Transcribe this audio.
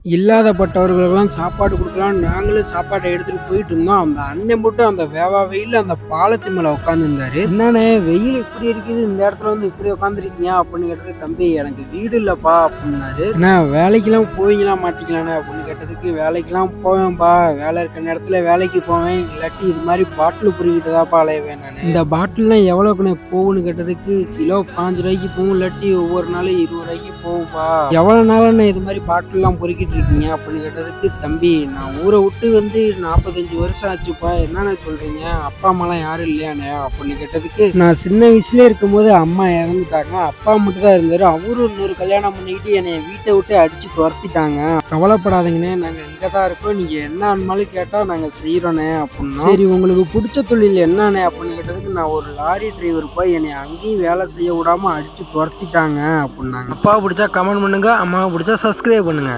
இல்லாதப்பட்டவர்களுக்கெல்லாம் சாப்பாடு குடுக்கலான்னு நாங்களும் சாப்பாட்ட எடுத்துட்டு போயிட்டு இருந்தோம். அந்த அண்ணன் மட்டும் அந்த வெயில்ல அந்த பாலத்து மேல உட்காந்துருந்தாரு. "என்னாண்ணே வெயில் இப்படி அடிக்குது, இந்த இடத்துல வந்து இப்படி உட்காந்துருக்கீங்க?" அப்படின்னு கேட்டதுக்கு, "தம்பி எனக்கு வீடு இல்லப்பா" அப்படின்னாரு. "அண்ணா வேலைக்கெல்லாம் போவீங்களா மாட்டீங்களாண்ணே?" அப்படின்னு கேட்டதுக்கு, "வேலைக்கெல்லாம் போவேன்ப்பா. வேலை இருக்க நேரத்துல வேலைக்கு போவேன். இல்லாட்டி இது மாதிரி பாட்டில் பொறுக்கிட்டு தான்ப்பா அலைவேன் நானு." "இந்த பாட்டில்லாம் எவ்வளோக்குண்ணே போகும்னு?" கேட்டதுக்கு, "கிலோ ₹5 போகும். இல்லாட்டி ஒவ்வொரு நாளும் ₹20 போகும்ப்பா. எவ்வளோ நாளாண்ணே இது மாதிரி பாட்டில்லாம் பொறுக்கிட்டு இருக்கீங்க?" அப்படின்னு கேட்டதுக்கு, "தம்பி நான் ஊரை விட்டு வந்து 45 வருஷம் ஆச்சுப்பா. என்னண்ணே சொல்றீங்க? அப்பா அம்மாலாம் யாரும் இல்லையாண்ணே?" அப்படின்னு கேட்டதுக்கு, "நான் சின்ன வயசுலயே இருக்கும்போது அம்மா இறந்துட்டாங்க. அப்பா மட்டும் தான் இருந்தாரு. அவரும் இன்னொரு கல்யாணம் பண்ணிக்கிட்டு என்னைய வீட்டை விட்டு அடிச்சு துரத்திட்டாங்க. கவலைப்படாதீங்கண்ணே, நாங்க இங்க தான் இருக்கோம். நீங்க என்ன ஆனாலும் கேட்டா நாங்க செய்யறோண்ணே" அப்படின்னா. "சரி உங்களுக்கு பிடிச்ச தொழில் என்னண்ணே?" அப்படின்னு கேட்டதுக்கு, "நான் ஒரு லாரி டிரைவர் போய் என்னை அங்கேயும் வேலை செய்ய விடாம அடிச்சு துரத்திட்டாங்க" அப்படின்னாங்க. அப்பா பிடிச்சா கமெண்ட் பண்ணுங்க, அம்மாவை பிடிச்சா சப்ஸ்கிரைப் பண்ணுங்க.